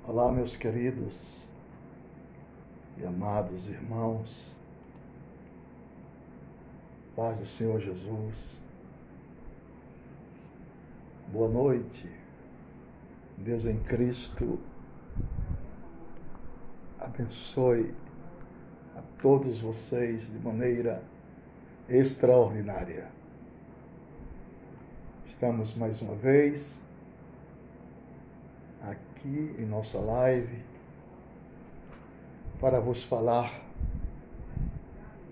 Olá, meus queridos e amados irmãos, paz do Senhor Jesus, boa noite. Deus em Cristo abençoe a todos vocês de maneira extraordinária. Estamos mais uma vez aqui em nossa live para vos falar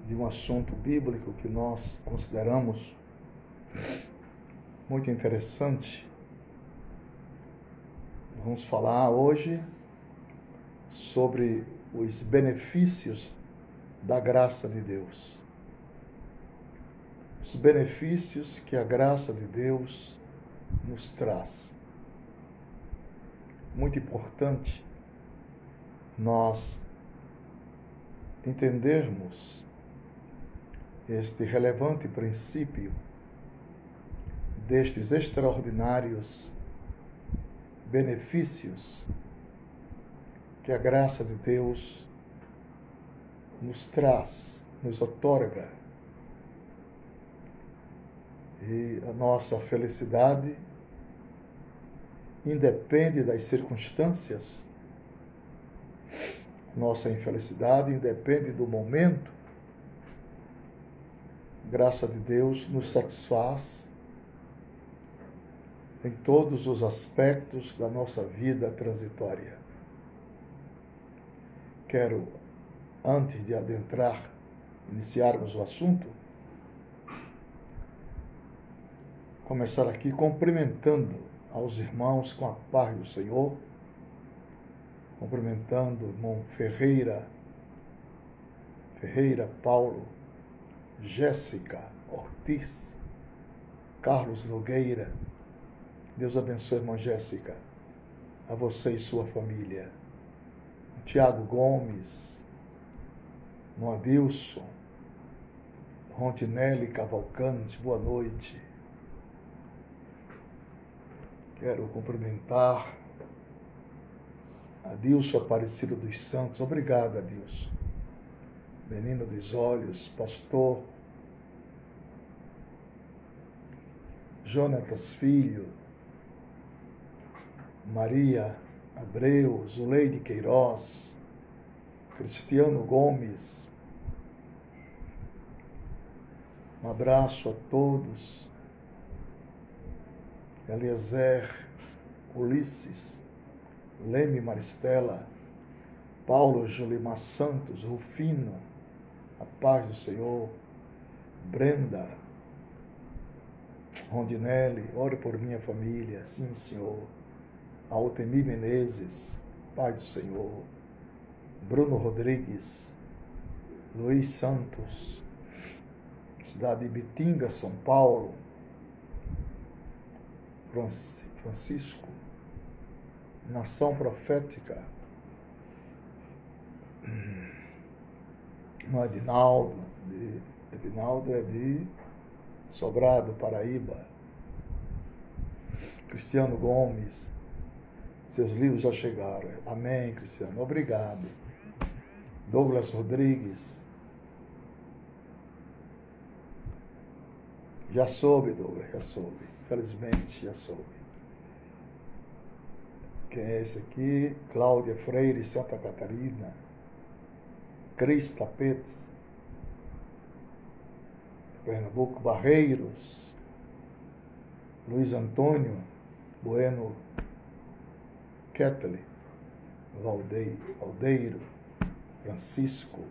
de um assunto bíblico que nós consideramos muito interessante. Vamos falar hoje sobre os benefícios da graça de Deus. Os benefícios que a graça de Deus nos traz. Muito importante nós entendermos este relevante princípio destes extraordinários benefícios que a graça de Deus nos traz, nos outorga. E a nossa felicidade independe das circunstâncias, nossa infelicidade independe do momento. A graça de Deus nos satisfaz em todos os aspectos da nossa vida transitória. Quero, antes de iniciarmos o assunto, começar aqui cumprimentando aos irmãos com a paz do Senhor, cumprimentando o irmão Ferreira Paulo, Jéssica Ortiz, Carlos Nogueira. Deus abençoe, irmã Jéssica, a você e sua família. Tiago Gomes, irmão Adilson, Rontinelli Cavalcante, boa noite. Quero cumprimentar Adilson Aparecido dos Santos. Obrigado, Adilson. Menino dos olhos, pastor Jonatas Filho, Maria Abreu, Zuleide Queiroz, Cristiano Gomes. Um abraço a todos. Eliezer, Ulisses, Leme Maristela, Paulo Julimar Santos, Rufino, a paz do Senhor, Brenda, Rondinelli, ore por minha família, sim, Senhor. Altemir Menezes, paz do Senhor, Bruno Rodrigues, Luiz Santos, cidade de Bitinga, São Paulo, Francisco, Nação Profética, no Edinaldo é de Sobrado, Paraíba. Cristiano Gomes, seus livros já chegaram. Amém, Cristiano, obrigado. Douglas Rodrigues, já soube, Douglas, já soube. Infelizmente, já soube. Quem é esse aqui? Cláudia Freire, Santa Catarina. Cris Tapetes, Pernambuco. Barreiros. Luiz Antônio Bueno Ketley. Valdeiro. Francisco.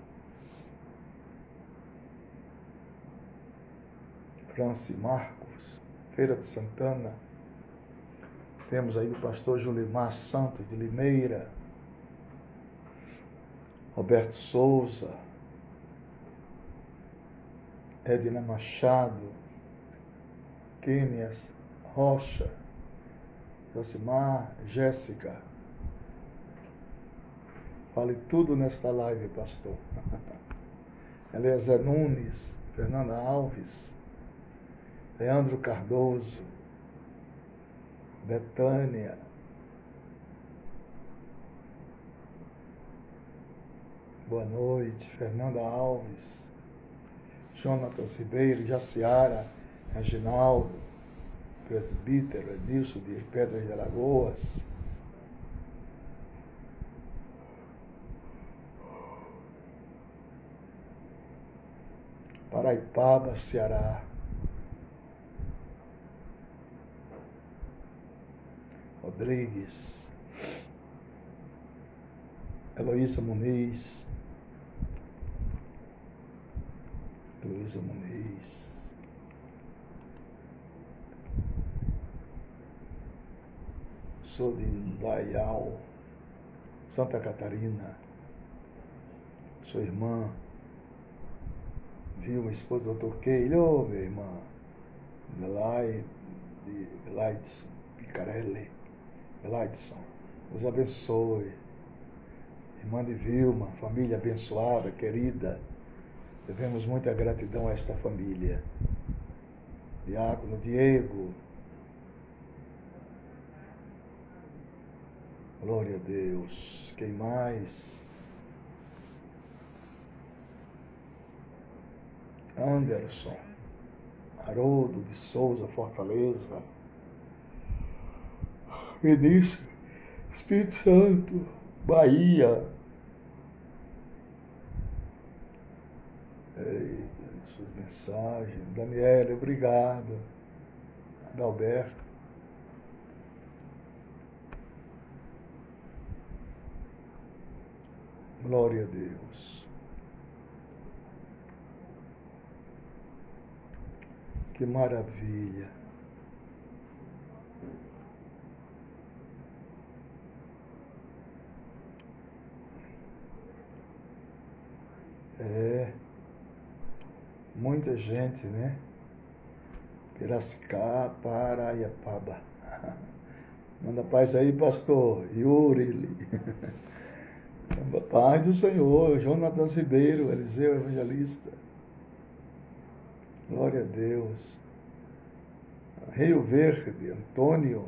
Franci Marcos. Feira de Santana. Temos aí o pastor Julimar Santos de Limeira. Roberto Souza. Edna Machado. Quênias Rocha. Josimar, Jéssica. Fale tudo nesta live, pastor. Eliezer Nunes, Fernanda Alves, Leandro Cardoso, Betânia, boa noite. Fernanda Alves, Jonatas Ribeiro, Jaciara, Reginaldo, presbítero Edilson de Pedras de Alagoas. Paraipaba, Ceará. Rodrigues. Heloísa Muniz. Sou de Indaial, Santa Catarina. Sua irmã, Vilma, esposa do Dr. Keilo, minha irmã, Gladson Picarelli. Gladson, Deus abençoe. Irmã de Vilma, família abençoada, querida. Devemos muita gratidão a esta família. Diácono Diego. Glória a Deus. Quem mais? Anderson. Haroldo de Souza, Fortaleza. Vinícius. Espírito Santo. Bahia. Suas mensagens. Daniela, obrigado. Adalberto. Glória a Deus. Que maravilha. Muita gente, né? Piracicaba, Paraiapaba. Manda paz aí, pastor. Yuri. Paz do Senhor. Jonatas Ribeiro, Eliseu Evangelista. Glória a Deus. Rio Verde, Antônio.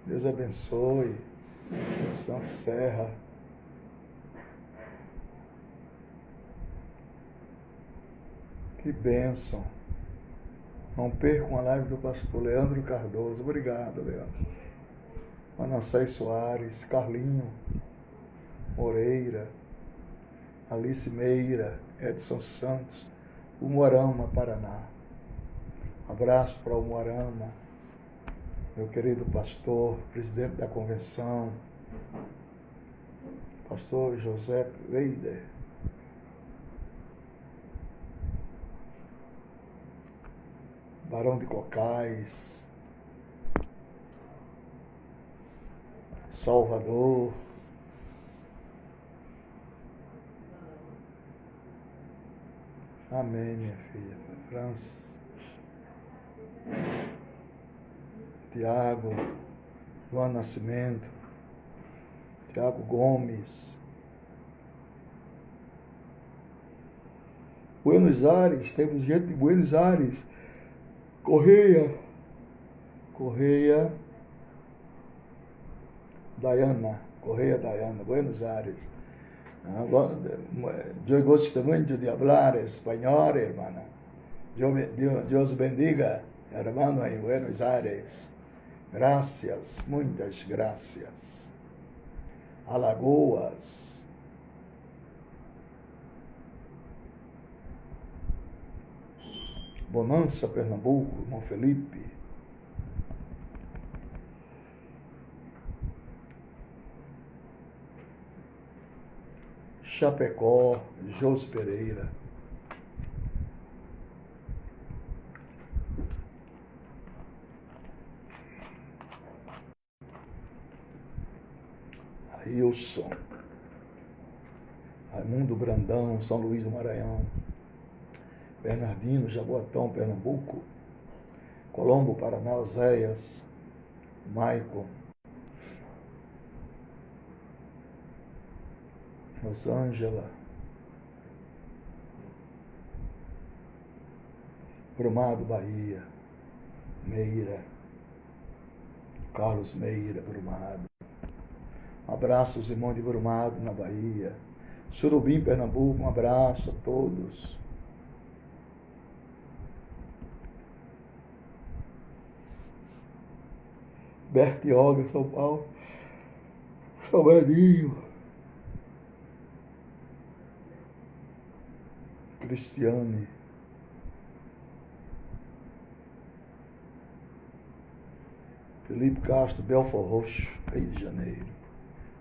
Deus abençoe. Santo Serra. Que bênção. Não percam a live do pastor Leandro Cardoso. Obrigado, Leandro. Manassés Soares, Carlinho Moreira, Alice Meira, Edson Santos, Umuarama, Paraná. Abraço para Umuarama, meu querido pastor, presidente da convenção, pastor José Weider. Barão de Cocais, Salvador, amém, minha filha. França, Tiago, João Nascimento, Tiago Gomes, Buenos Aires, temos gente de Buenos Aires, Correia, Diana, Buenos Aires. Eu gosto muito de falar espanhol, hermana. Deus bendiga, hermano, em Buenos Aires. Gracias, muitas gracias. Alagoas. Bonança, Pernambuco, irmão Felipe. Chapecó, José Pereira. Ailson. Raimundo Brandão, São Luís do Maranhão. Bernardino, Jaboatão, Pernambuco. Colombo, Paraná, Oséias. Maicon. Rosângela. Brumado, Bahia. Meira. Carlos Meira, Brumado. Abraços, irmão de Brumado, na Bahia. Surubim, Pernambuco, um abraço a todos. Bertioga, São Paulo. Sobradinho. Cristiane. Felipe Castro, Belfort Roxo, Rio de Janeiro.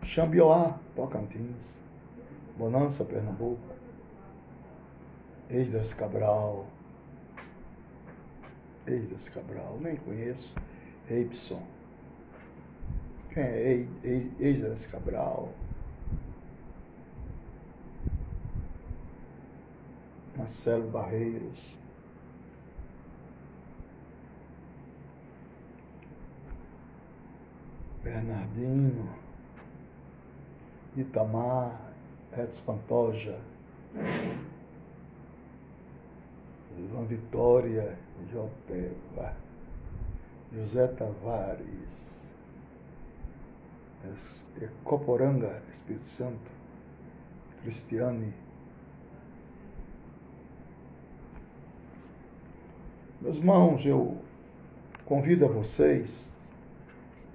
Xambioá, Tocantins. Bonança, Pernambuco. Esdras Cabral. Esdras Cabral, nem conheço. Reipson. Quem é Esdras Cabral? Marcelo Barreiros. Bernardino. Itamar. Edson Pantoja. João Vitória. Joteva. José Tavares. Coporanga, Espírito Santo. Cristiane. Meus irmãos, eu convido a vocês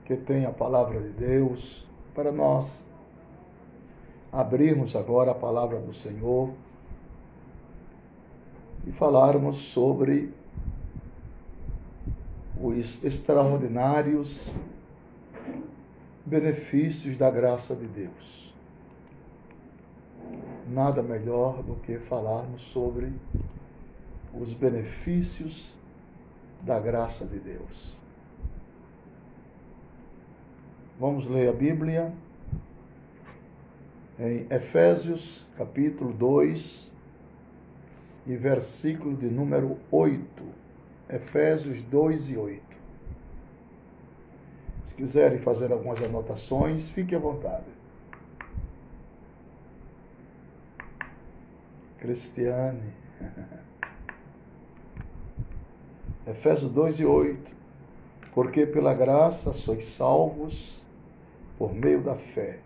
que têm a palavra de Deus para nós abrirmos agora a palavra do Senhor e falarmos sobre os extraordinários benefícios da graça de Deus. Nada melhor do que falarmos sobre os benefícios da graça de Deus. Vamos ler a Bíblia em Efésios, capítulo 2, e versículo de número 8. Efésios 2 e 8. Se quiserem fazer algumas anotações, fique à vontade. Cristiane. Efésios 2 e 8. Porque pela graça sois salvos por meio da fé.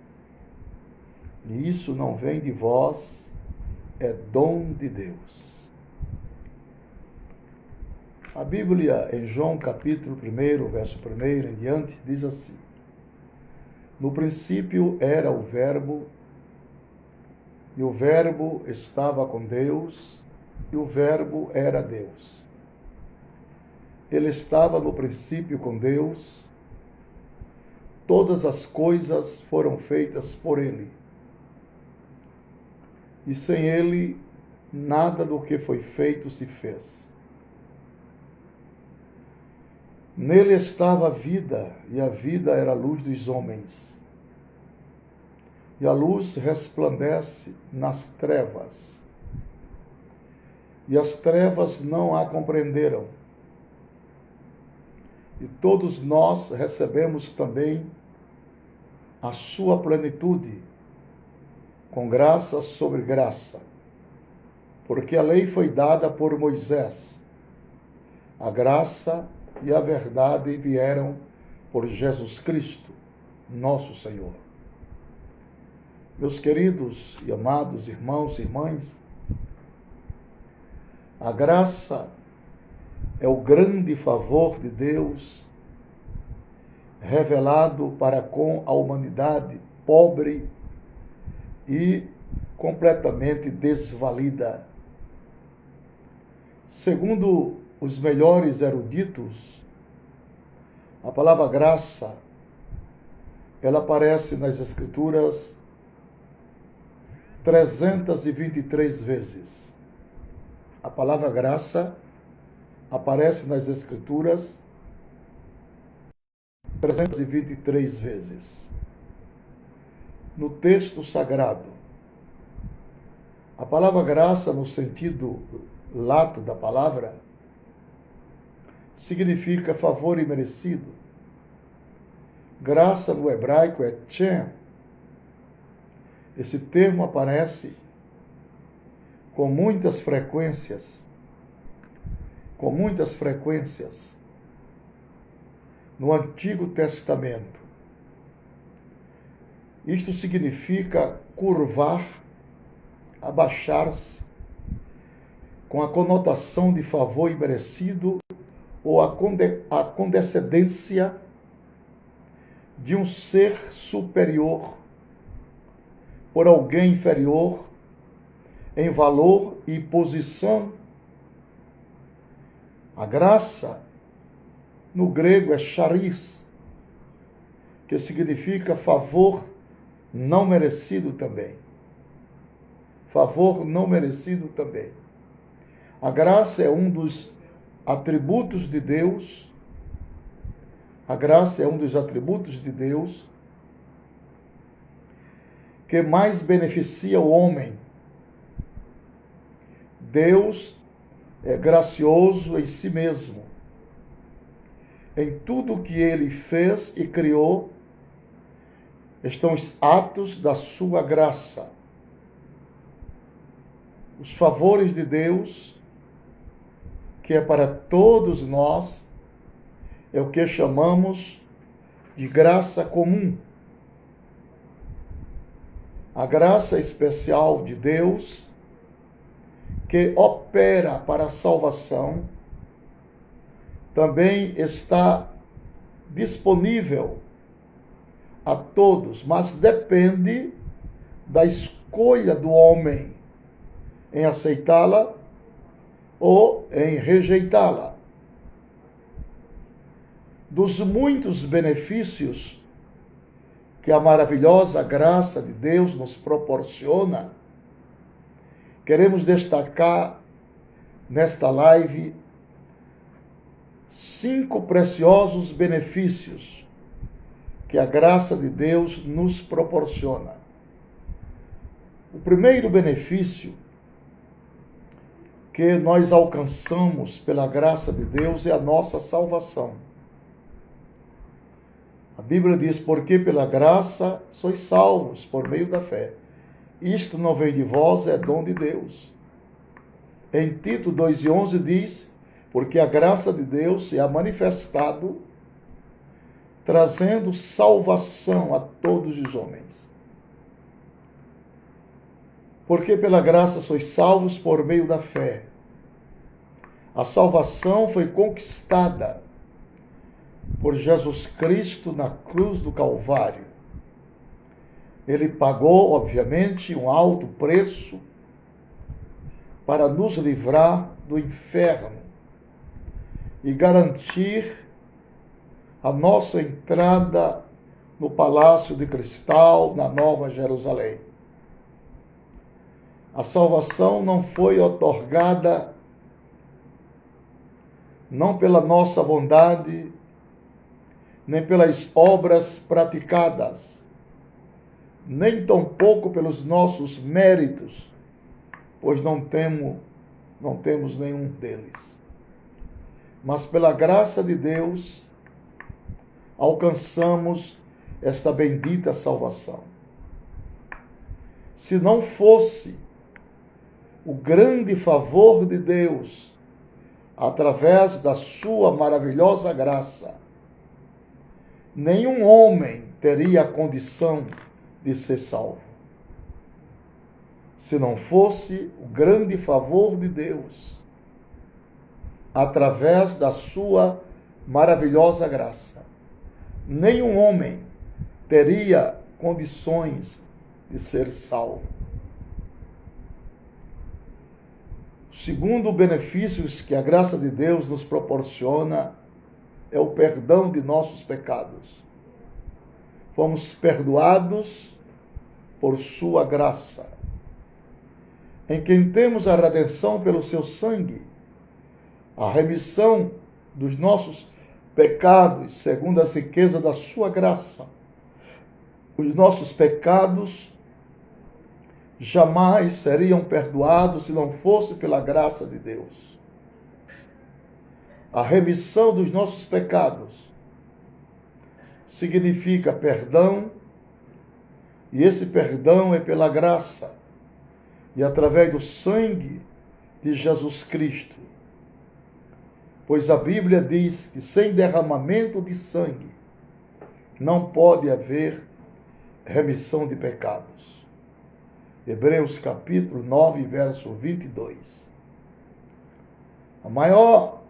E isso não vem de vós, é dom de Deus. A Bíblia, em João capítulo 1, verso 1 em diante, diz assim: No princípio era o Verbo, e o Verbo estava com Deus, e o Verbo era Deus. Ele estava no princípio com Deus, todas as coisas foram feitas por ele. E sem ele, nada do que foi feito se fez. Nele estava a vida, e a vida era a luz dos homens. E a luz resplandece nas trevas, e as trevas não a compreenderam. E todos nós recebemos também a sua plenitude, com graça sobre graça, porque a lei foi dada por Moisés, a graça e a verdade vieram por Jesus Cristo, nosso Senhor. Meus queridos e amados irmãos e irmãs, a graça é o grande favor de Deus revelado para com a humanidade pobre e completamente desvalida. Segundo os melhores eruditos, a palavra graça, ela aparece nas Escrituras 323 vezes. A palavra graça aparece nas Escrituras 323 vezes. No texto sagrado, a palavra graça, no sentido lato da palavra, significa favor imerecido. Graça no hebraico é chen. Esse termo aparece com muitas frequências no Antigo Testamento. Isto significa curvar abaixar-se com a conotação de favor imerecido ou a condescendência de um ser superior por alguém inferior em valor e posição. A graça, no grego, é charis, que significa favor não merecido também. Favor não merecido também. A graça é um dos atributos de Deus. A graça é um dos atributos de Deus que mais beneficia o homem. Deus é gracioso em si mesmo. Em tudo que ele fez e criou, estão os atos da sua graça. Os favores de Deus, que é para todos nós, é o que chamamos de graça comum. A graça especial de Deus, que opera para a salvação, também está disponível a todos, mas depende da escolha do homem em aceitá-la ou em rejeitá-la. Dos muitos benefícios que a maravilhosa graça de Deus nos proporciona, queremos destacar nesta live 5 preciosos benefícios que a graça de Deus nos proporciona. O primeiro benefício que nós alcançamos pela graça de Deus é a nossa salvação. A Bíblia diz, porque pela graça sois salvos por meio da fé. Isto não vem de vós, é dom de Deus. Em Tito 2:11 diz, porque a graça de Deus se há manifestado, trazendo salvação a todos os homens. Porque pela graça sois salvos por meio da fé. A salvação foi conquistada por Jesus Cristo na cruz do Calvário. Ele pagou, obviamente, um alto preço para nos livrar do inferno e garantir a nossa entrada no Palácio de Cristal, na Nova Jerusalém. A salvação não foi otorgada não pela nossa bondade, nem pelas obras praticadas, nem tampouco pelos nossos méritos, pois não temos nenhum deles. Mas pela graça de Deus, alcançamos esta bendita salvação. Se não fosse o grande favor de Deus, através da sua maravilhosa graça, nenhum homem teria a condição de ser salvo. Se não fosse o grande favor de Deus, através da sua maravilhosa graça, nenhum homem teria condições de ser salvo. O segundo benefício que a graça de Deus nos proporciona é o perdão de nossos pecados. Fomos perdoados por sua graça, em quem temos a redenção pelo seu sangue, a remissão dos nossos pecados, segundo a riqueza da sua graça. Os nossos pecados jamais seriam perdoados se não fosse pela graça de Deus. A remissão dos nossos pecados significa perdão, e esse perdão é pela graça e através do sangue de Jesus Cristo. Pois a Bíblia diz que sem derramamento de sangue não pode haver remissão de pecados. Hebreus capítulo 9, verso 22. A maior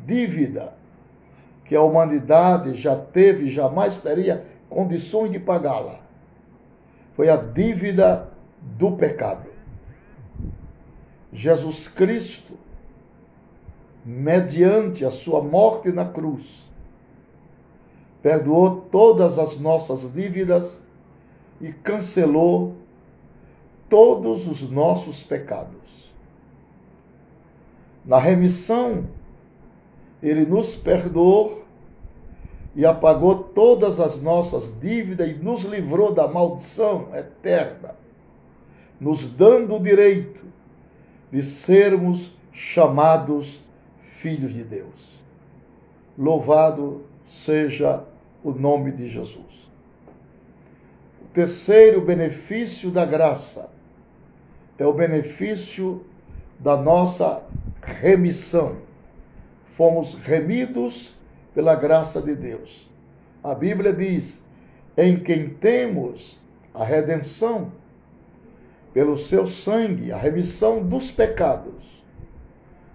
dívida que a humanidade já teve e jamais teria condições de pagá-la foi a dívida do pecado. Jesus Cristo, mediante a sua morte na cruz, perdoou todas as nossas dívidas e cancelou todos os nossos pecados. Na remissão, Ele nos perdoou e apagou todas as nossas dívidas e nos livrou da maldição eterna, nos dando o direito de sermos chamados filhos de Deus. Louvado seja o nome de Jesus. O terceiro benefício da graça é o benefício da nossa remissão. Fomos remidos pela graça de Deus. A Bíblia diz: em quem temos a redenção pelo seu sangue, a remissão dos pecados,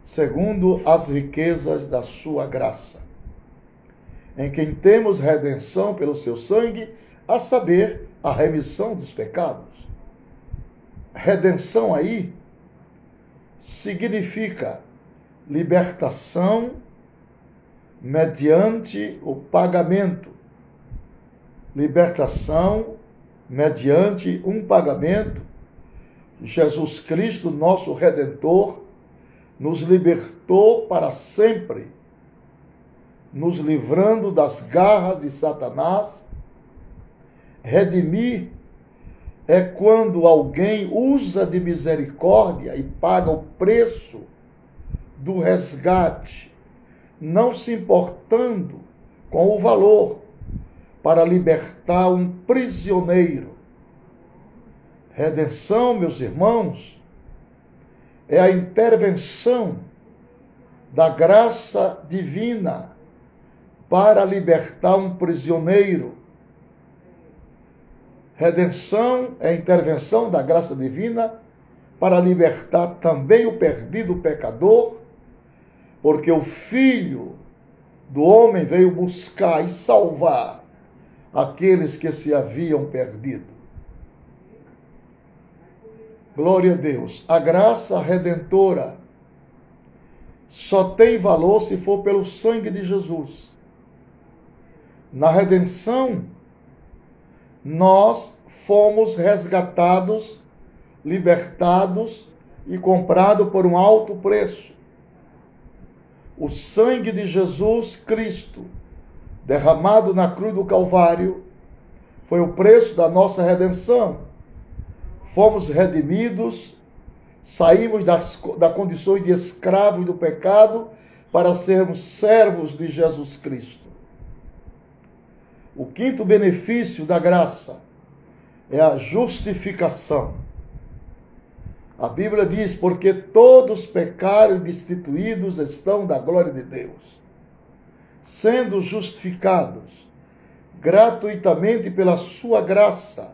segundo as riquezas da sua graça. Em quem temos redenção pelo seu sangue, a saber, a remissão dos pecados. Redenção aí significa libertação mediante o pagamento. Libertação mediante um pagamento. Jesus Cristo, nosso Redentor, nos libertou para sempre, nos livrando das garras de Satanás. Redimir é quando alguém usa de misericórdia e paga o preço do resgate, não se importando com o valor, para libertar um prisioneiro. Redenção, meus irmãos, é a intervenção da graça divina para libertar um prisioneiro. Redenção é a intervenção da graça divina para libertar também o perdido pecador, porque o Filho do homem veio buscar e salvar aqueles que se haviam perdido. Glória a Deus. A graça redentora só tem valor se for pelo sangue de Jesus. Na redenção, nós fomos resgatados, libertados e comprados por um alto preço. O sangue de Jesus Cristo, derramado na cruz do Calvário, foi o preço da nossa redenção. Fomos redimidos, saímos das condições de escravos do pecado para sermos servos de Jesus Cristo. O quinto benefício da graça é a justificação. A Bíblia diz: porque todos pecaram e destituídos estão da glória de Deus, sendo justificados gratuitamente pela sua graça,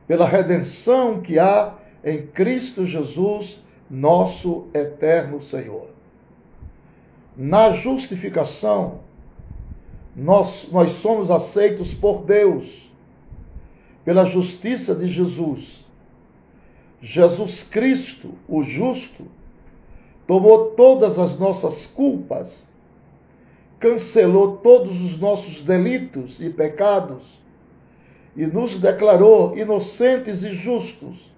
pela redenção que há em Cristo Jesus, nosso eterno Senhor. Na justificação, nós somos aceitos por Deus, pela justiça de Jesus. Jesus Cristo, o justo, tomou todas as nossas culpas, cancelou todos os nossos delitos e pecados e nos declarou inocentes e justos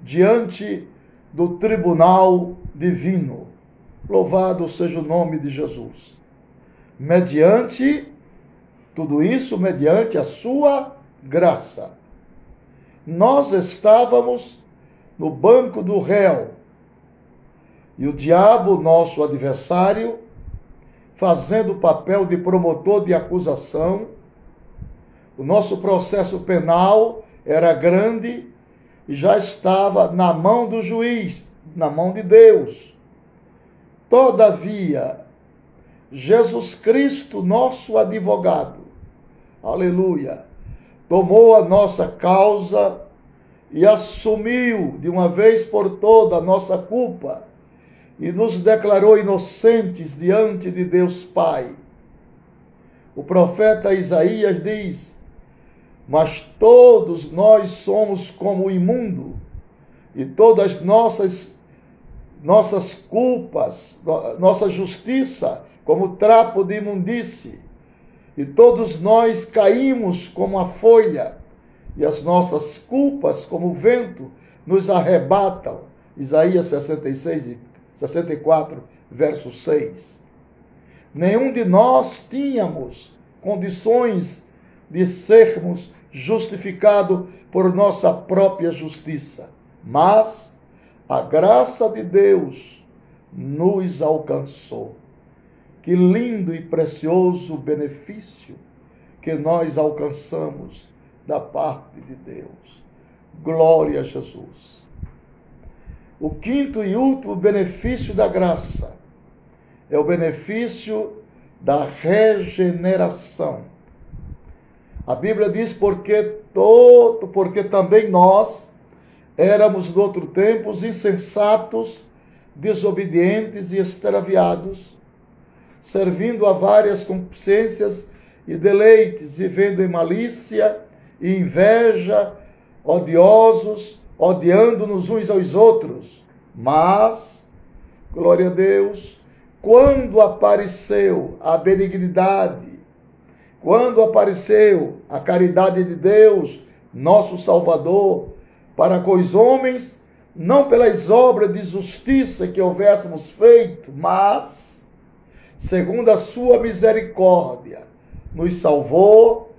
diante do tribunal divino. Louvado seja o nome de Jesus. Tudo isso mediante a sua graça. Nós estávamos no banco do réu e o diabo, nosso adversário, fazendo o papel de promotor de acusação. O nosso processo penal era grande e já estava na mão do juiz, na mão de Deus. Todavia, Jesus Cristo, nosso advogado, aleluia, tomou a nossa causa e assumiu de uma vez por toda a nossa culpa e nos declarou inocentes diante de Deus Pai. O profeta Isaías diz: mas todos nós somos como o imundo, e todas nossas culpas, nossa justiça, como trapo de imundície, e todos nós caímos como a folha, e as nossas culpas, como o vento, nos arrebatam. Isaías 64, verso 6. Nenhum de nós tínhamos condições de sermos justificados por nossa própria justiça, mas a graça de Deus nos alcançou. Que lindo e precioso benefício que nós alcançamos da parte de Deus. Glória a Jesus. O quinto e último benefício da graça é o benefício da regeneração. A Bíblia diz: porque também nós éramos no outro tempo insensatos, desobedientes e extraviados, servindo a várias concupiscências e deleites, vivendo em malícia e inveja, odiosos, odiando-nos uns aos outros. Mas, glória a Deus, quando apareceu a benignidade, quando apareceu a caridade de Deus, nosso Salvador, para com os homens, não pelas obras de justiça que houvéssemos feito, mas, segundo a sua misericórdia, nos salvou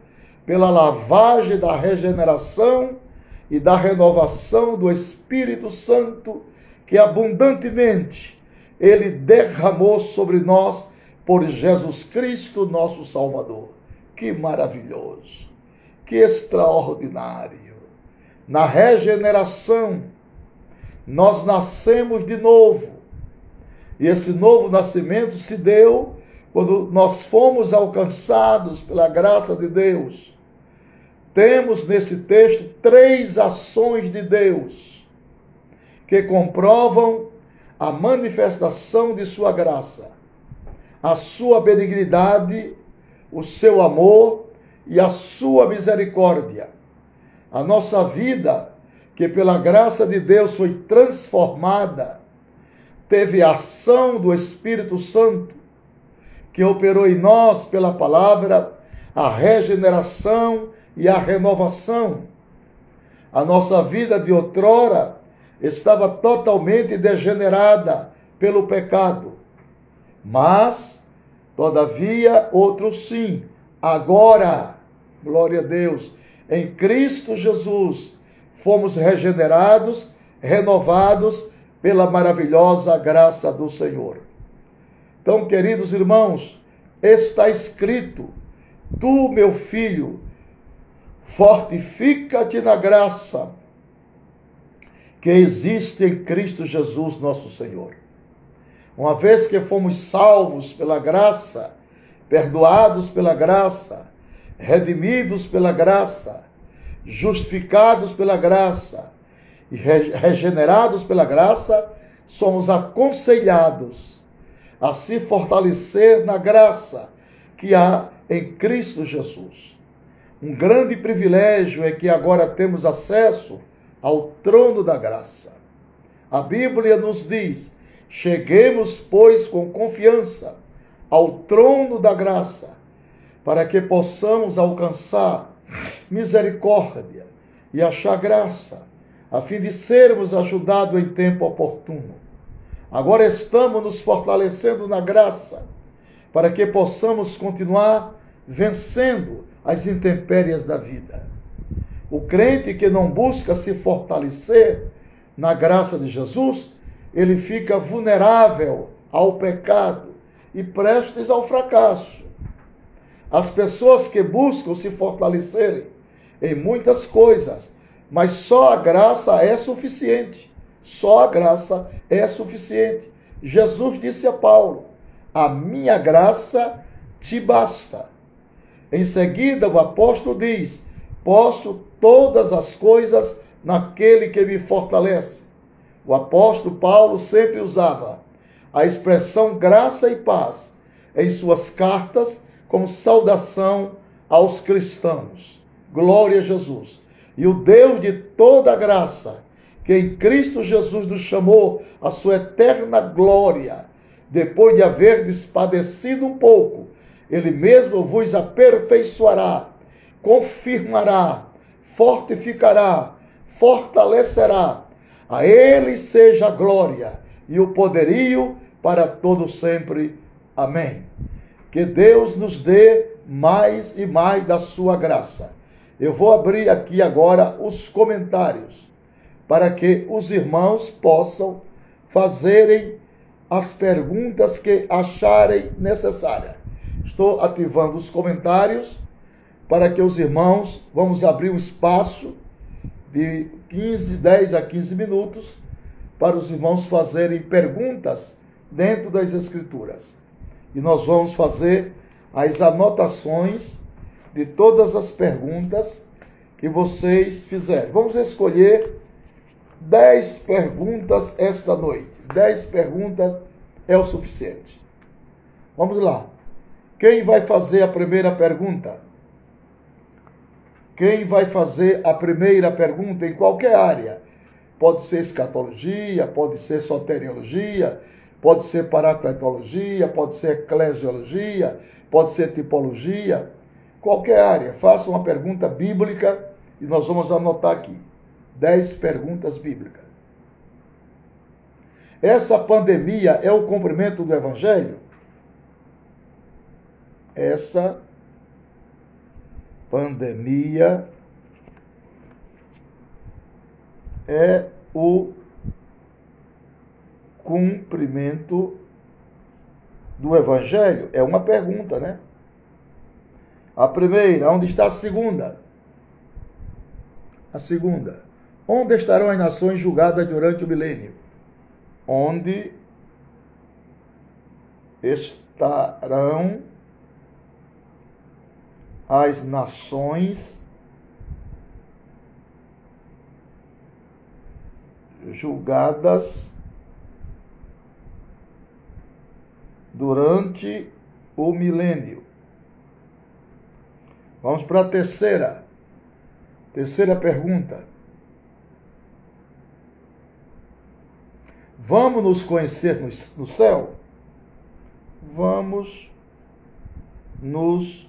pela lavagem da regeneração e da renovação do Espírito Santo, que abundantemente Ele derramou sobre nós por Jesus Cristo, nosso Salvador. Que maravilhoso, que extraordinário. Na regeneração, nós nascemos de novo. E esse novo nascimento se deu quando nós fomos alcançados pela graça de Deus. Temos nesse texto 3 ações de Deus que comprovam a manifestação de sua graça, a sua benignidade, o seu amor e a sua misericórdia. A nossa vida, que pela graça de Deus foi transformada, teve a ação do Espírito Santo, que operou em nós pela palavra a regeneração e a renovação. A nossa vida de outrora estava totalmente degenerada pelo pecado, mas, todavia, outros sim, agora, glória a Deus, em Cristo Jesus, fomos regenerados, renovados pela maravilhosa graça do Senhor. Então, queridos irmãos, está escrito: tu, meu filho, fortifica-te na graça que existe em Cristo Jesus, nosso Senhor. Uma vez que fomos salvos pela graça, perdoados pela graça, redimidos pela graça, justificados pela graça e regenerados pela graça, somos aconselhados a se fortalecer na graça que há em Cristo Jesus. Um grande privilégio é que agora temos acesso ao trono da graça. A Bíblia nos diz: cheguemos, pois, com confiança ao trono da graça, para que possamos alcançar misericórdia e achar graça, a fim de sermos ajudados em tempo oportuno. Agora estamos nos fortalecendo na graça, para que possamos continuar vencendo as intempéries da vida. O crente que não busca se fortalecer na graça de Jesus, ele fica vulnerável ao pecado e prestes ao fracasso. As pessoas que buscam se fortalecerem em muitas coisas, mas só a graça é suficiente. Só a graça é suficiente. Jesus disse a Paulo: a minha graça te basta. Em seguida, o apóstolo diz: posso todas as coisas naquele que me fortalece. O apóstolo Paulo sempre usava a expressão graça e paz em suas cartas como saudação aos cristãos. Glória a Jesus. E o Deus de toda graça, que em Cristo Jesus nos chamou à sua eterna glória, depois de haverdes padecido um pouco, Ele mesmo vos aperfeiçoará, confirmará, fortificará, fortalecerá. A Ele seja a glória e o poderio para todo sempre. Amém. Que Deus nos dê mais e mais da sua graça. Eu vou abrir aqui agora os comentários, para que os irmãos possam fazerem as perguntas que acharem necessárias. Estou ativando os comentários para que os irmãos, vamos abrir um espaço de 10 a 15 minutos para os irmãos fazerem perguntas dentro das Escrituras. E nós vamos fazer as anotações de todas as perguntas que vocês fizerem. Vamos escolher 10 perguntas esta noite. 10 perguntas é o suficiente. Vamos lá. Quem vai fazer a primeira pergunta? Quem vai fazer a primeira pergunta em qualquer área? Pode ser escatologia, pode ser soteriologia, pode ser paracletologia, pode ser eclesiologia, pode ser tipologia. Qualquer área. Faça uma pergunta bíblica e nós vamos anotar aqui. 10 perguntas bíblicas. Essa pandemia é o cumprimento do Evangelho? Essa pandemia é o cumprimento do Evangelho? É uma pergunta, né? A primeira, onde está a segunda? A segunda, onde estarão as nações julgadas durante o milênio? Onde estarão as nações julgadas durante o milênio? Vamos para a terceira pergunta. Vamos nos conhecer no céu? Vamos nos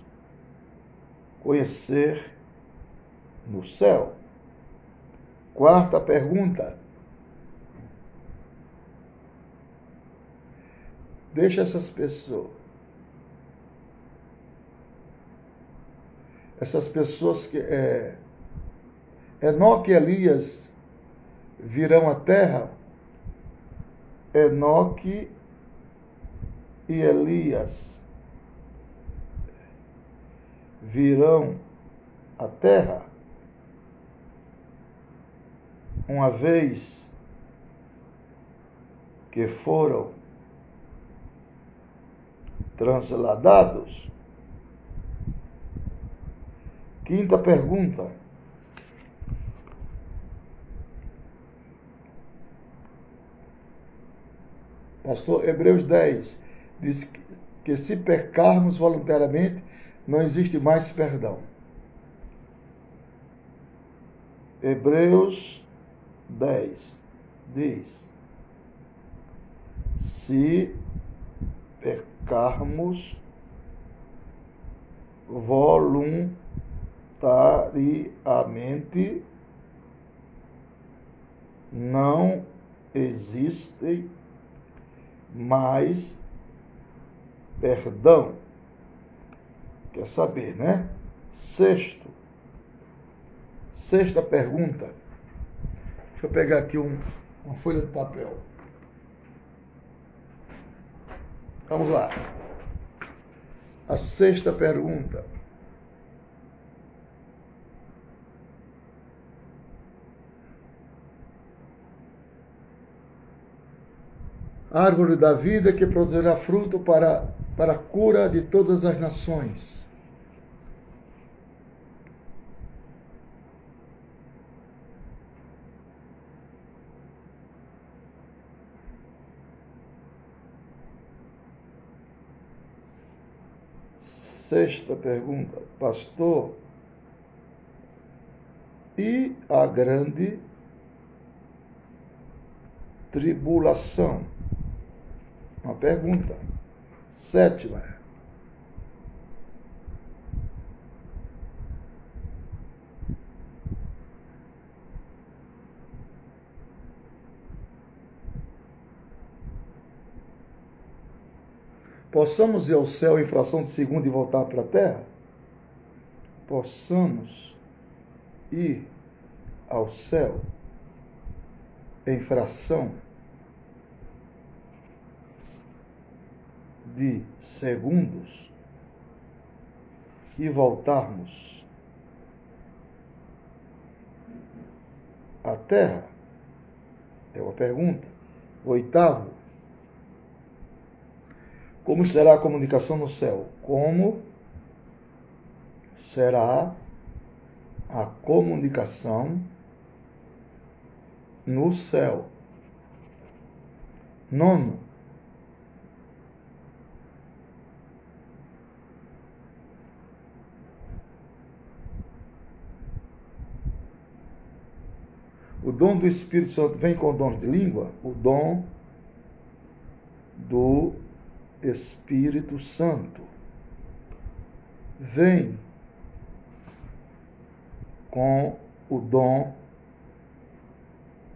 conhecer no céu. Quarta pergunta. Deixa essas pessoas que Enoque e Elias virão à terra. Enoque e Elias virão à terra, uma vez que foram transladados. Quinta pergunta. Pastor, Hebreus 10 diz que se pecarmos voluntariamente, não existe mais perdão. Hebreus 10 diz: se pecarmos voluntariamente, não existe mais perdão. Quer saber, né? Sexta pergunta. Deixa eu pegar aqui uma folha de papel. Vamos lá. A sexta pergunta. Árvore da vida que produzirá fruto para a cura de todas as nações. Sexta pergunta, pastor, e a grande tribulação? Uma pergunta. Sétima, possamos ir ao céu em fração de segundo e voltar para a terra? Possamos ir ao céu em fração de segundos e voltarmos à terra? É uma pergunta. Oitavo, como será a comunicação no céu? Como será a comunicação no céu? Nono, o dom do Espírito Santo vem com dons de língua? O dom do Espírito Santo vem com o dom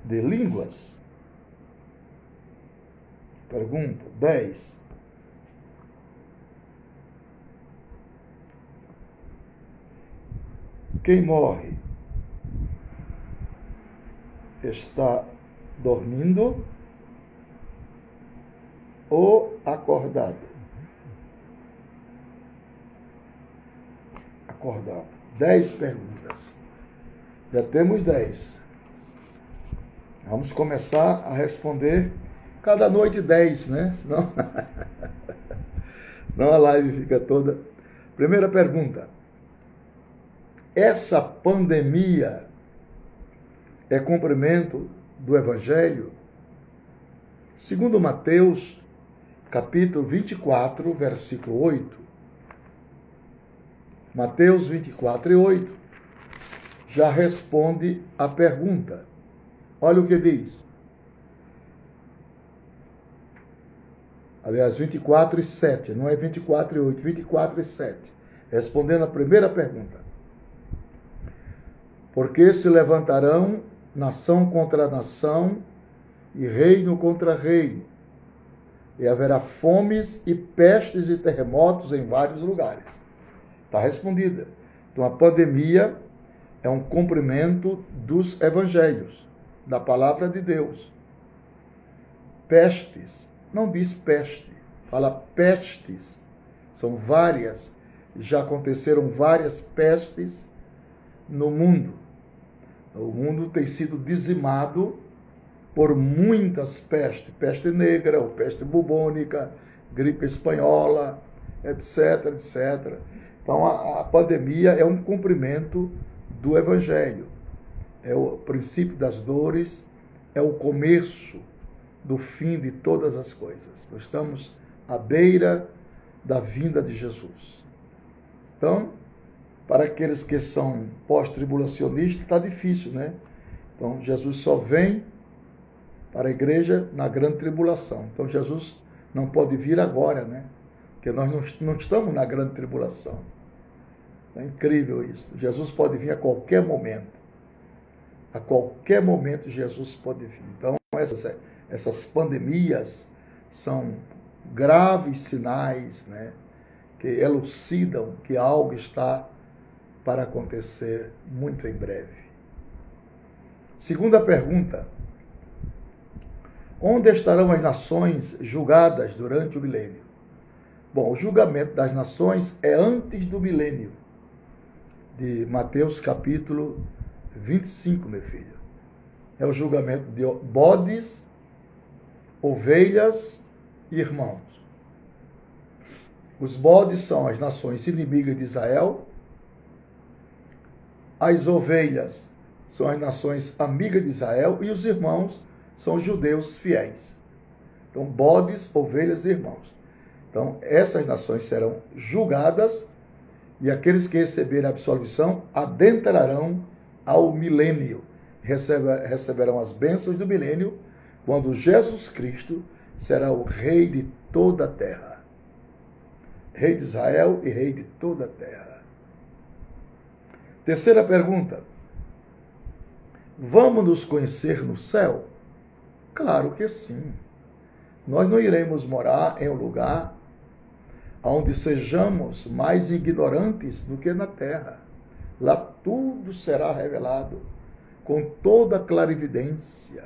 de línguas? Pergunta 10. Quem morre está dormindo ou acordado? Acordado. 10 perguntas. Já temos 10. Vamos começar a responder cada noite 10, né? Senão a live fica toda. Primeira pergunta. Essa pandemia é cumprimento do Evangelho? Segundo Mateus, capítulo 24, versículo 8. Mateus 24 e 8 já responde a pergunta. Olha o que diz. Aliás, 24 e 7, não é 24 e 8, 24 e 7. Respondendo a primeira pergunta. Porque se levantarão nação contra nação e reino contra reino, e haverá fomes e pestes e terremotos em vários lugares. Está respondida. Então, a pandemia é um cumprimento dos evangelhos, da palavra de Deus. Pestes, não diz peste, fala pestes. São várias, já aconteceram várias pestes no mundo. O mundo tem sido dizimado por muitas pestes, peste negra, ou peste bubônica, gripe espanhola, etc, etc. Então, a pandemia é um cumprimento do Evangelho. É o princípio das dores, é o começo do fim de todas as coisas. Nós estamos à beira da vinda de Jesus. Então, para aqueles que são pós-tribulacionistas, está difícil, né? Então, Jesus só vem para a igreja na grande tribulação. Então, Jesus não pode vir agora, né? Porque nós não estamos na grande tribulação. É incrível isso. Jesus pode vir a qualquer momento. A qualquer momento, Jesus pode vir. Então, essas pandemias são graves sinais, né? Que elucidam que algo está para acontecer muito em breve. Segunda pergunta. Onde estarão as nações julgadas durante o milênio? Bom, o julgamento das nações é antes do milênio, de Mateus capítulo 25, meu filho. É o julgamento de bodes, ovelhas e irmãos. Os bodes são as nações inimigas de Israel. As ovelhas são as nações amigas de Israel. E os irmãos são os judeus fiéis. Então, bodes, ovelhas e irmãos. Então, essas nações serão julgadas E aqueles que receberem a absolvição adentrarão ao milênio. Receberão as bênçãos do milênio, quando Jesus Cristo será o Rei de toda a terra. Rei de Israel e Rei de toda a terra. Terceira pergunta. Vamos nos conhecer no céu? Claro que sim. Nós não iremos morar em um lugar onde sejamos mais ignorantes do que na terra. Lá tudo será revelado com toda a clarividência,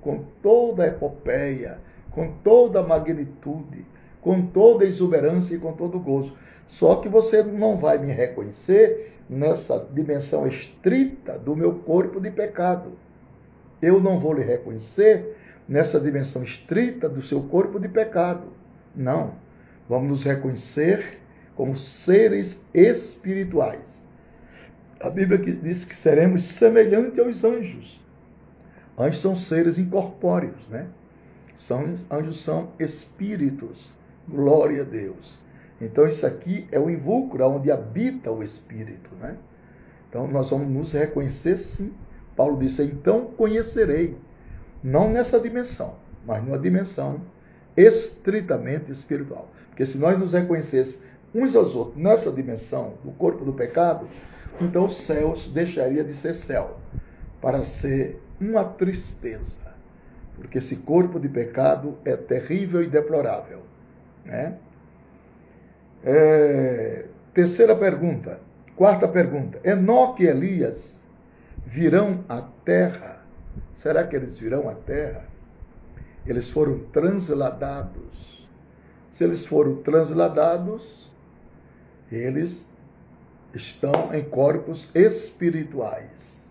com toda a epopeia, com toda a magnitude, com toda a exuberância e com todo o gozo. Só que você não vai me reconhecer nessa dimensão estrita do meu corpo de pecado. Eu não vou lhe reconhecer nessa dimensão estrita do seu corpo de pecado. Não. Vamos nos reconhecer como seres espirituais. A Bíblia diz que seremos semelhantes aos anjos. Anjos são seres incorpóreos, né? Anjos são espíritos. Glória a Deus. Então isso aqui é o invúlcro onde habita o espírito, né? Então nós vamos nos reconhecer sim. Paulo disse, então conhecerei. Não nessa dimensão, mas numa dimensão estritamente espiritual. Porque se nós nos reconhecêssemos uns aos outros nessa dimensão do corpo do pecado, então os céus deixaria de ser céu, para ser uma tristeza. Porque esse corpo de pecado é terrível e deplorável, né? Terceira pergunta. Quarta pergunta. Enoque e Elias virão à terra? Será que eles virão à terra? Eles foram transladados. Se eles foram transladados, eles estão em corpos espirituais.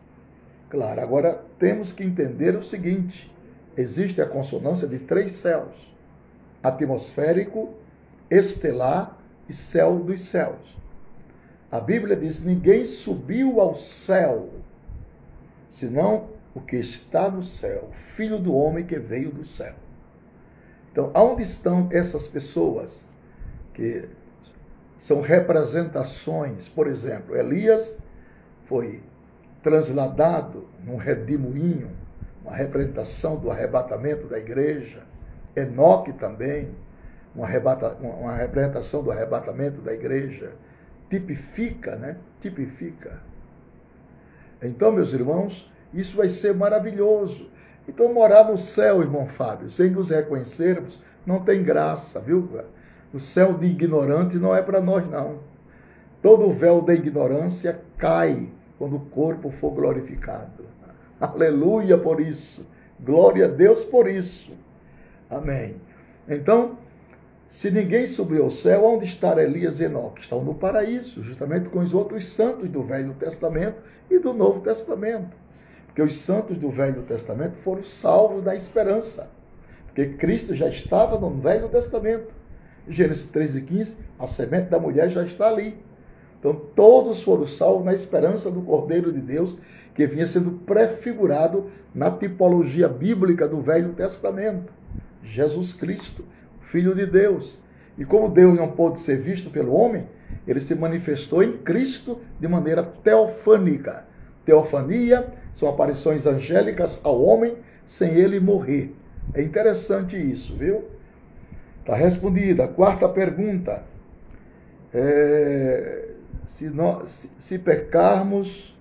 Claro, agora temos que entender o seguinte: existe a consonância de 3 céus: atmosférico, estelar e céu dos céus. A Bíblia diz: ninguém subiu ao céu, senão o que está no céu, o Filho do homem que veio do céu. Então, aonde estão essas pessoas que são representações? Por exemplo, Elias foi transladado num redemoinho, uma representação do arrebatamento da igreja. Enoque também, uma representação do arrebatamento da igreja. Tipifica, né? Tipifica. Então, meus irmãos, isso vai ser maravilhoso. Então, morar no céu, irmão Fábio, sem nos reconhecermos, não tem graça, viu? O céu de ignorante não é para nós, não. Todo o véu da ignorância cai quando o corpo for glorificado. Aleluia por isso. Glória a Deus por isso. Amém. Então, se ninguém subiu ao céu, onde estará Elias e Enoque? Estão no paraíso, justamente com os outros santos do Velho Testamento e do Novo Testamento. Porque os santos do Velho Testamento foram salvos da esperança. Porque Cristo já estava no Velho Testamento. Gênesis 13:15, a semente da mulher já está ali. Então, todos foram salvos na esperança do Cordeiro de Deus, que vinha sendo prefigurado na tipologia bíblica do Velho Testamento. Jesus Cristo, Filho de Deus. E como Deus não pôde ser visto pelo homem, ele se manifestou em Cristo de maneira teofânica. Teofania são aparições angélicas ao homem sem ele morrer. É interessante isso, viu? Está respondida. Quarta pergunta. Se pecarmos,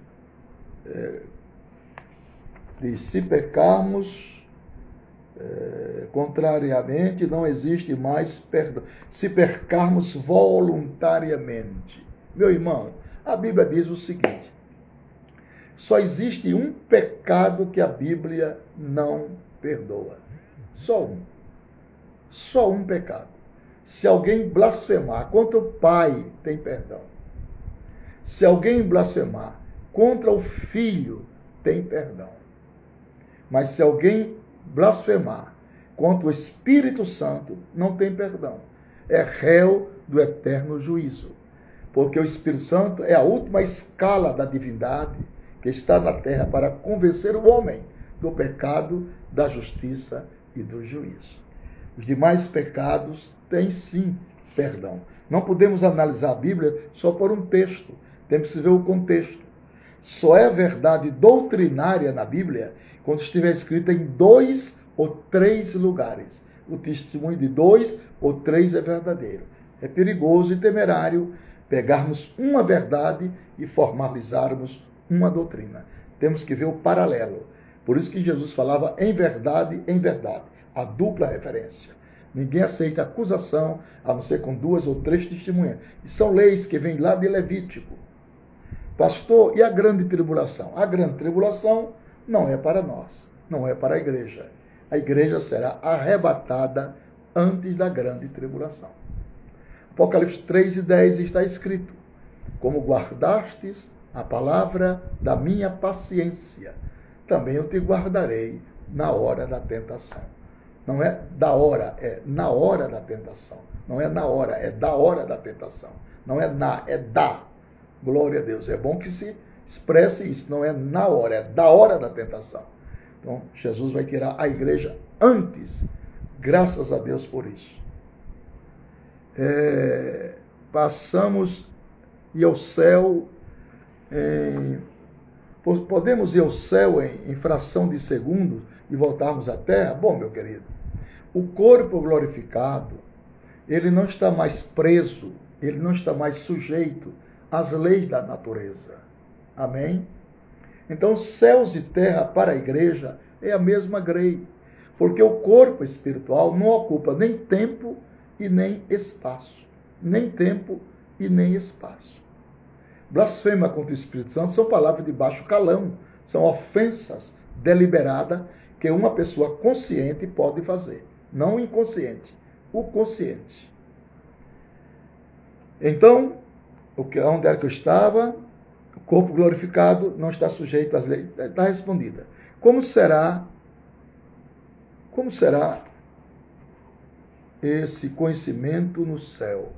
contrariamente, não existe mais perdão. Se pecarmos voluntariamente. Meu irmão, a Bíblia diz o seguinte: só existe um pecado que a Bíblia não perdoa. Só um. Só um pecado. Se alguém blasfemar contra o Pai, tem perdão. Se alguém blasfemar contra o Filho, tem perdão. Mas se alguém blasfemar contra o Espírito Santo, não tem perdão. É réu do eterno juízo. Porque o Espírito Santo é a última escala da divindade que está na terra para convencer o homem do pecado, da justiça e do juízo. Os demais pecados têm sim perdão. Não podemos analisar a Bíblia só por um texto. Temos que ver o contexto. Só é verdade doutrinária na Bíblia quando estiver escrita em 2 ou 3 lugares. O testemunho de 2 ou 3 é verdadeiro. É perigoso e temerário pegarmos uma verdade e formalizarmos uma doutrina. Temos que ver o paralelo. Por isso que Jesus falava em verdade, a dupla referência. Ninguém aceita acusação, a não ser com 2 ou 3 testemunhas. E são leis que vêm lá de Levítico. Pastor, e a grande tribulação? A grande tribulação não é para nós, não é para a igreja. A igreja será arrebatada antes da grande tribulação. Apocalipse 3:10 está escrito: como guardastes a palavra da minha paciência, também eu te guardarei na hora da tentação. Não é da hora, é na hora da tentação. Não é na hora, é da hora da tentação. Não é na, é da. Glória a Deus. É bom que se expresse isso. Não é na hora, é da hora da tentação. Então, Jesus vai tirar a igreja antes. Graças a Deus por isso. Passamos ir ao céu podemos ir ao céu em fração de segundos e voltarmos à terra? Bom, meu querido, o corpo glorificado, ele não está mais preso, ele não está mais sujeito às leis da natureza. Amém? Então, céus e terra para a igreja é a mesma grei, porque o corpo espiritual não ocupa nem tempo e nem espaço. Nem tempo e nem espaço. Blasfema contra o Espírito Santo são palavras de baixo calão, são ofensas deliberadas que uma pessoa consciente pode fazer, não o inconsciente, o consciente. Então, onde é que eu estava? O corpo glorificado não está sujeito às leis. Está respondida. Como será esse conhecimento no céu?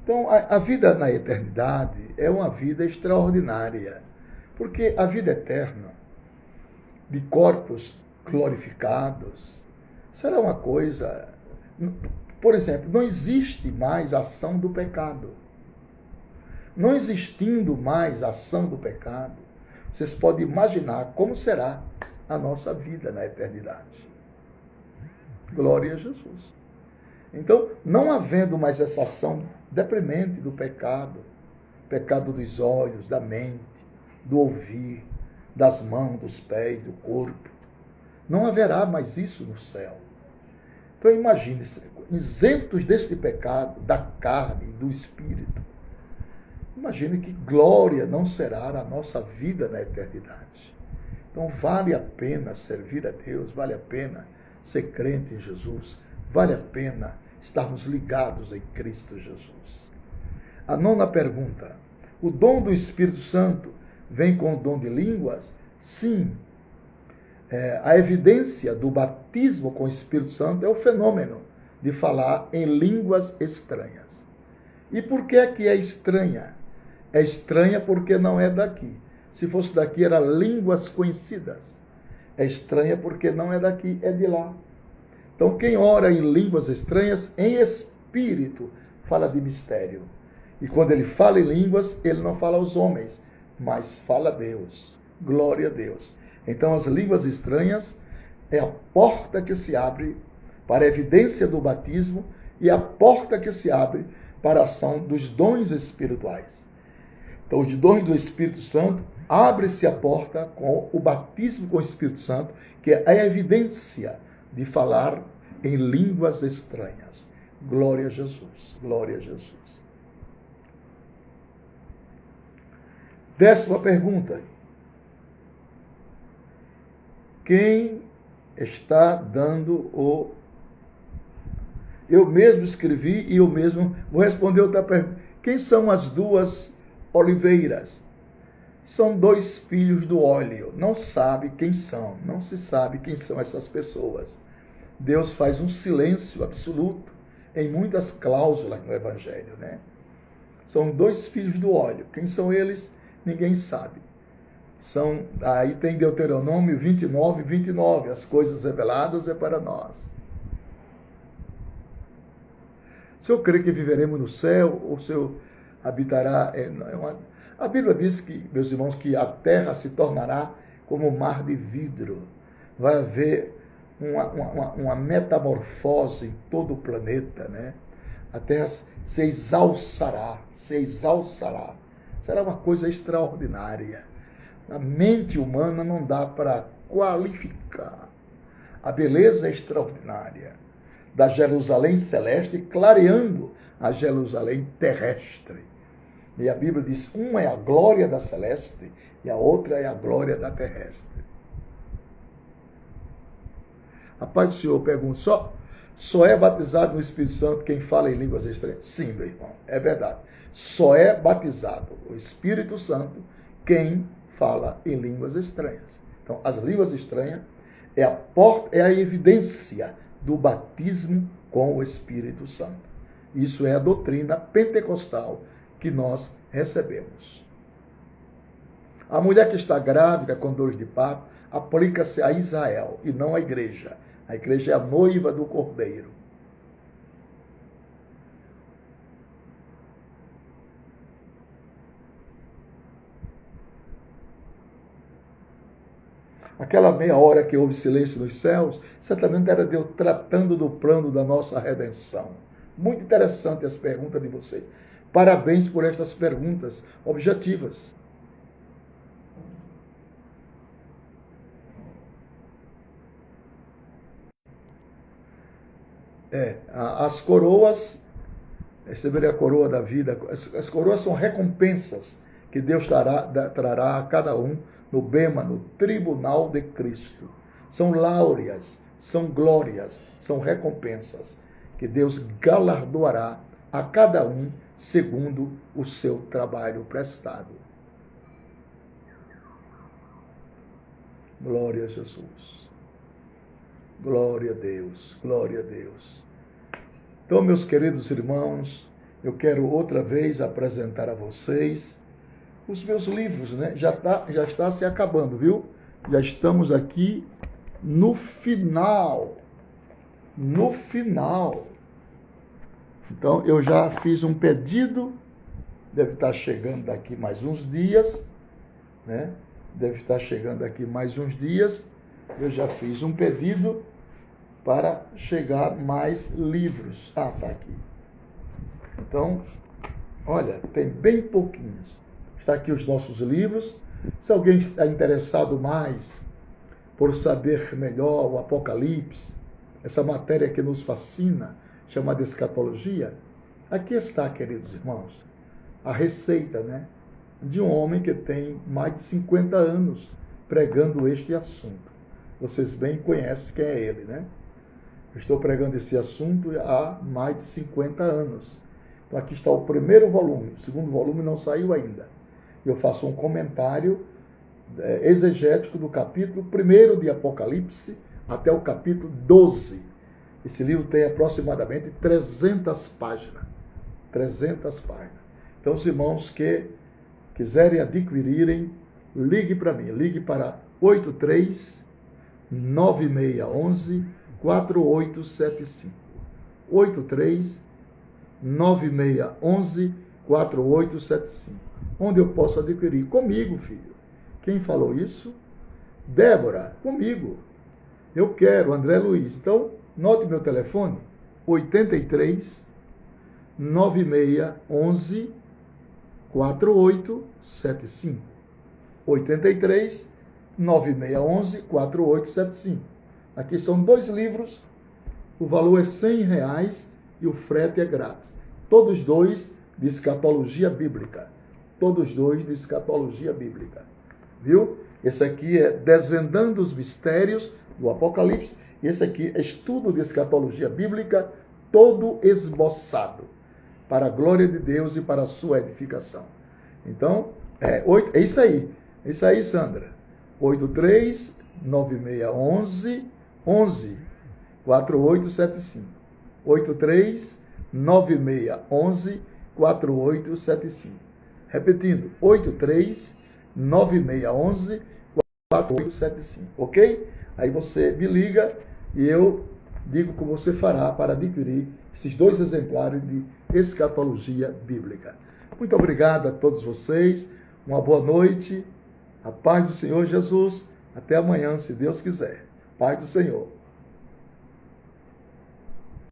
Então, a vida na eternidade é uma vida extraordinária, porque a vida eterna, de corpos glorificados, será uma coisa... Por exemplo, não existe mais ação do pecado. Não existindo mais ação do pecado, vocês podem imaginar como será a nossa vida na eternidade. Glória a Jesus. Então, não havendo mais essa ação deprimente do pecado, pecado dos olhos, da mente, do ouvir, das mãos, dos pés, do corpo, não haverá mais isso no céu. Então, imagine, isentos deste pecado, da carne, do espírito, imagine que glória não será a nossa vida na eternidade. Então, vale a pena servir a Deus, vale a pena ser crente em Jesus, vale a pena estarmos ligados em Cristo Jesus. A 9ª pergunta: o dom do Espírito Santo vem com o dom de línguas? Sim. A evidência do batismo com o Espírito Santo é o fenômeno de falar em línguas estranhas. E por que é estranha? É estranha porque não é daqui. Se fosse daqui, era línguas conhecidas. É estranha porque não é daqui, é de lá. Então, quem ora em línguas estranhas, em espírito, fala de mistério. E quando ele fala em línguas, ele não fala aos homens, mas fala a Deus. Glória a Deus. Então, as línguas estranhas é a porta que se abre para a evidência do batismo e a porta que se abre para a ação dos dons espirituais. Então, os dons do Espírito Santo, abre-se a porta com o batismo com o Espírito Santo, que é a evidência de falar em línguas estranhas. Glória a Jesus. Glória a Jesus. 10ª pergunta. Quem está dando o... Eu mesmo escrevi e eu mesmo vou responder outra pergunta. Quem são as 2 oliveiras? São 2 filhos do óleo. Não sabe quem são. Não se sabe quem são essas pessoas. Deus faz um silêncio absoluto em muitas cláusulas no Evangelho, né? São 2 filhos do óleo. Quem são eles? Ninguém sabe. Aí tem Deuteronômio 29, 29. As coisas reveladas é para nós. O senhor crê que viveremos no céu, ou o senhor habitará... A Bíblia diz que, meus irmãos, que a terra se tornará como um mar de vidro. Vai haver uma metamorfose em todo o planeta, né? A terra se exalçará, se exalçará. Será uma coisa extraordinária. A mente humana não dá para qualificar. A beleza é extraordinária da Jerusalém celeste clareando a Jerusalém terrestre. E a Bíblia diz, uma é a glória da celeste e a outra é a glória da terrestre. A paz do Senhor pergunta, só é batizado no Espírito Santo quem fala em línguas estranhas? Sim, meu irmão, é verdade. Só é batizado o Espírito Santo quem fala em línguas estranhas. Então, as línguas estranhas é a evidência do batismo com o Espírito Santo. Isso é a doutrina pentecostal que nós recebemos. A mulher que está grávida com dores de parto aplica-se a Israel e não à igreja. A igreja é a noiva do Cordeiro. Aquela meia hora que houve silêncio nos céus, certamente era Deus tratando do plano da nossa redenção. Muito interessante as perguntas de vocês. Parabéns por estas perguntas objetivas. As coroas, receberem a coroa da vida, as coroas são recompensas que Deus trará a cada um no bema, no tribunal de Cristo. São láureas, são glórias, são recompensas que Deus galardoará a cada um segundo o seu trabalho prestado. Glória a Jesus. Glória a Deus, glória a Deus. Então, meus queridos irmãos, eu quero outra vez apresentar a vocês os meus livros, né? Já está se acabando, viu? Já estamos aqui no final. No final. Então, eu já fiz um pedido, deve estar chegando daqui mais uns dias, né? Deve estar chegando aqui mais uns dias. Eu já fiz um pedido para chegar mais livros. Está aqui. Então, olha, tem bem pouquinhos. Está aqui os nossos livros. Se alguém está interessado mais por saber melhor o Apocalipse, essa matéria que nos fascina, chamada escatologia, aqui está, queridos irmãos, a receita, né, de um homem que tem mais de 50 anos pregando este assunto. Vocês bem conhecem quem é ele, né? Eu estou pregando esse assunto há mais de 50 anos. Então aqui está o primeiro volume, o segundo volume não saiu ainda. Eu faço um comentário exegético do capítulo 1 de Apocalipse até o capítulo 12. Esse livro tem aproximadamente 300 páginas. 300 páginas. Então, os irmãos que quiserem adquirirem, ligue para mim. Ligue para 83 9611 4875. 83 9611 4875. Onde eu posso adquirir? Comigo, filho. Quem falou isso? Débora, comigo. Eu quero, André Luiz. Então, note meu telefone, 83 9611 4875. 83 9611 4875. Aqui são 2 livros, o valor é R$100 e o frete é grátis. Todos 2 de escatologia bíblica. Todos 2 de escatologia bíblica. Viu? Esse aqui é Desvendando os Mistérios do Apocalipse. E esse aqui é Estudo de Escatologia Bíblica, todo esboçado, para a glória de Deus e para a sua edificação. Então, é isso aí. É isso aí, Sandra. 83 9611 11 4875. 83 9611 4875. Repetindo, 83 9611 4875, ok? Aí você me liga e eu digo como você fará para adquirir esses 2 exemplares de Escatologia Bíblica. Muito obrigado a todos vocês, uma boa noite, a paz do Senhor Jesus, até amanhã, se Deus quiser. Paz do Senhor.